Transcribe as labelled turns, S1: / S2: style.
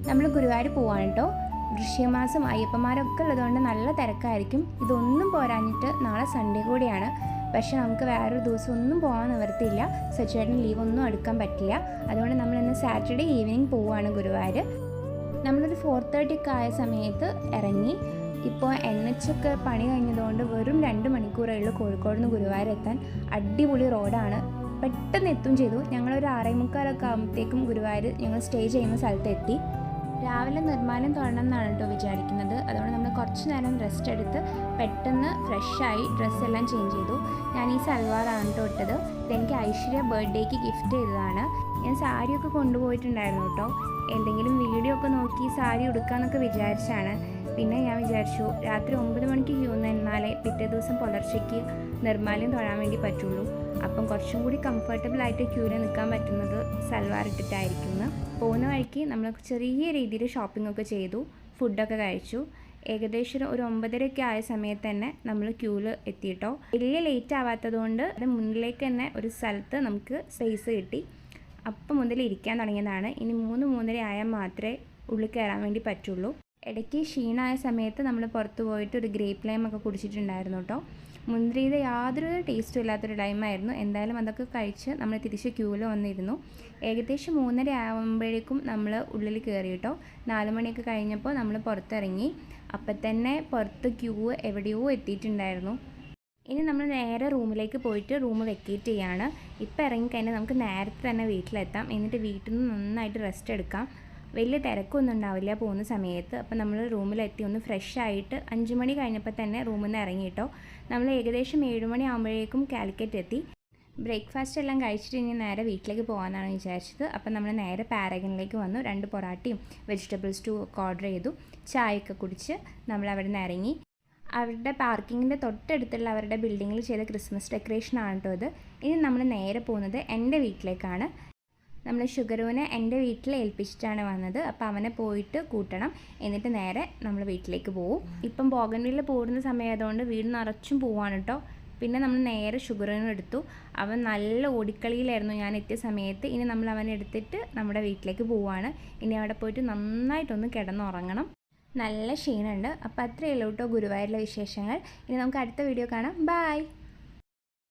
S1: നമ്മൾ ഗുരുവായൂർ പോവാണ് കേട്ടോ. വൃശ്ചികമാസം അയ്യപ്പന്മാരൊക്കെ ഉള്ളതുകൊണ്ട് നല്ല തിരക്കായിരിക്കും. ഇതൊന്നും പോരാഞ്ഞിട്ട് നാളെ സൺഡേ കൂടിയാണ്. പക്ഷേ നമുക്ക് വേറൊരു ദിവസം ഒന്നും പോകാൻ നിവർത്തിയില്ല. സച്ചുവേട്ടന് ലീവൊന്നും എടുക്കാൻ പറ്റില്ല. അതുകൊണ്ട് നമ്മൾ ഇന്ന് സാറ്റർഡേ ഈവനിങ് പോവുകയാണ് ഗുരുവായൂർ. നമ്മളൊരു 4:30 ഒക്കെ ആയ സമയത്ത് ഇറങ്ങി. ഇപ്പോൾ NH ഒക്കെ പണി കഴിഞ്ഞതുകൊണ്ട് വെറും 2 മണിക്കൂറേ ഉള്ളൂ കോഴിക്കോട് നിന്ന് ഗുരുവായൂർ എത്താൻ. അടിപൊളി റോഡാണ്, പെട്ടെന്ന് എത്തും ചെയ്തു. ഞങ്ങളൊരു 6:45 ആകുമ്പോഴത്തേക്കും ഗുരുവായൂർ ഞങ്ങൾ സ്റ്റേ ചെയ്യുന്ന സ്ഥലത്ത് എത്തി. രാവിലെ നിർമ്മാല്യം തൊഴണം എന്നാണ് കേട്ടോ വിചാരിക്കുന്നത്. അതുകൊണ്ട് നമ്മൾ കുറച്ച് നേരം റെസ്റ്റ് എടുത്ത് പെട്ടെന്ന് ഫ്രഷായി ഡ്രസ്സെല്ലാം ചേഞ്ച് ചെയ്തു. ഞാൻ ഈ സൽവാറാണ് കേട്ടോ ഇട്ടത്. ഇതെനിക്ക് ഐശ്വര്യ ബർത്ത്ഡേക്ക് ഗിഫ്റ്റ് ചെയ്തതാണ്. ഞാൻ സാരിയൊക്കെ കൊണ്ടുപോയിട്ടുണ്ടായിരുന്നു കേട്ടോ. എന്തെങ്കിലും വീഡിയോ ഒക്കെ നോക്കി സാരി ഉടുക്കാമെന്നൊക്കെ വിചാരിച്ചാണ്. പിന്നെ ഞാൻ വിചാരിച്ചു രാത്രി 9 മണിക്ക് ക്യൂ നിന്നാലേ പിറ്റേ ദിവസം പുലർച്ചയ്ക്ക് നിർമ്മാല്യം തൊഴാൻ വേണ്ടി പറ്റുള്ളൂ. അപ്പം കുറച്ചും കൂടി കംഫർട്ടബിളായിട്ട് ക്യൂവിൽ നിൽക്കാൻ പറ്റുന്നത് സൽവാർ ഇട്ടിട്ടായിരിക്കും. പോകുന്ന വഴിക്ക് നമ്മൾ ചെറിയ രീതിയിൽ ഷോപ്പിംഗ് ഒക്കെ ചെയ്തു, ഫുഡൊക്കെ കഴിച്ചു. ഏകദേശം ഒരു 9:30 ആയ സമയത്ത് തന്നെ നമ്മൾ ക്യൂവിൽ എത്തിയിട്ടോ. വലിയ ലേറ്റ് ആവാത്തത് കൊണ്ട് അത് മുന്നിലേക്ക് തന്നെ ഒരു സ്ഥലത്ത് നമുക്ക് സ്പേസ് കിട്ടി. അപ്പം മുതൽ ഇരിക്കാൻ തുടങ്ങിയതാണ്. ഇനി 3-3:30 ആയാൽ മാത്രമേ ഉള്ളിൽ കയറാൻ വേണ്ടി പറ്റുള്ളൂ. ഇടയ്ക്ക് ക്ഷീണമായ സമയത്ത് നമ്മൾ പുറത്ത് പോയിട്ട് ഒരു ഗ്രേപ്പ് ലൈം ഒക്കെ കുടിച്ചിട്ടുണ്ടായിരുന്നു കേട്ടോ. മുന്തിരിയുടെ യാതൊരു ടേസ്റ്റും ഇല്ലാത്തൊരു ലൈമായിരുന്നു. എന്തായാലും അതൊക്കെ കഴിച്ച് നമ്മൾ തിരിച്ച് ക്യൂവിൽ വന്നിരുന്നു. ഏകദേശം 3:30 ആകുമ്പോഴേക്കും നമ്മൾ ഉള്ളിൽ കയറി കേട്ടോ. 4 മണിയൊക്കെ കഴിഞ്ഞപ്പോൾ നമ്മൾ പുറത്തിറങ്ങി. അപ്പം തന്നെ പുറത്ത് ക്യൂ എവിടെയോ എത്തിയിട്ടുണ്ടായിരുന്നു. ഇനി നമ്മൾ നേരെ റൂമിലേക്ക് പോയിട്ട് റൂം വെക്കേറ്റ് ചെയ്യാണ്. ഇപ്പം ഇറങ്ങിക്കഴിഞ്ഞാൽ നമുക്ക് നേരത്തെ തന്നെ വീട്ടിലെത്താം. എന്നിട്ട് വീട്ടിൽ നിന്ന് നന്നായിട്ട് റെസ്റ്റ് എടുക്കാം. വലിയ തിരക്കൊന്നും ഉണ്ടാവില്ല പോകുന്ന സമയത്ത്. അപ്പം നമ്മൾ റൂമിലെത്തി ഒന്ന് ഫ്രഷ് ആയിട്ട് 5 മണി കഴിഞ്ഞപ്പോൾ തന്നെ റൂമിൽ നിന്ന് ഇറങ്ങിയിട്ടോ. നമ്മൾ ഏകദേശം 7 മണി ആകുമ്പോഴേക്കും കാലിക്കറ്റ് എത്തി. ബ്രേക്ക്ഫാസ്റ്റ് എല്ലാം കഴിച്ചിട്ട് ഇനി നേരെ വീട്ടിലേക്ക് പോകാനാണ് വിചാരിച്ചത്. അപ്പം നമ്മൾ നേരെ പാരഗണിലേക്ക് വന്നു. 2 പൊറാട്ടയും വെജിറ്റബിൾ സ്റ്റൂ ഒക്കെ ഓർഡർ ചെയ്തു. ചായയൊക്കെ കുടിച്ച് നമ്മൾ അവിടെ നിന്ന് ഇറങ്ങി. അവരുടെ പാർക്കിങ്ങിൻ്റെ തൊട്ടടുത്തുള്ള അവരുടെ ബിൽഡിങ്ങിൽ ചെയ്ത ക്രിസ്മസ് ഡെക്കറേഷനാണ് കേട്ടോ ഇത്. ഇനി നമ്മൾ നേരെ പോകുന്നത് എൻ്റെ വീട്ടിലേക്കാണ്. നമ്മൾ ഷുഗറുവിനെ എൻ്റെ വീട്ടിൽ ഏൽപ്പിച്ചിട്ടാണ് വന്നത്. അപ്പോൾ അവനെ പോയിട്ട് കൂട്ടണം, എന്നിട്ട് നേരെ നമ്മൾ വീട്ടിലേക്ക് പോകും. ഇപ്പം ബോഗൻവില്ലിൽ പോകുന്ന സമയമായതുകൊണ്ട് വീട് നിറച്ചും പോവാണ് കേട്ടോ. പിന്നെ നമ്മൾ നേരെ ഷുഗറിനും എടുത്തു. അവൻ നല്ല ഓടിക്കളിയിലായിരുന്നു ഞാൻ എത്തിയ സമയത്ത്. ഇനി നമ്മൾ അവനെ എടുത്തിട്ട് നമ്മുടെ വീട്ടിലേക്ക് പോവുകയാണ്. ഇനി അവിടെ പോയിട്ട് നന്നായിട്ടൊന്ന് കിടന്നുറങ്ങണം. നല്ല ക്ഷീണമുണ്ട്. അപ്പോൾ അത്രയേ ഉള്ളൂ കേട്ടോ ഗുരുവായൂരിലെ വിശേഷങ്ങൾ. ഇനി നമുക്ക് അടുത്ത വീഡിയോ കാണാം. ബൈ.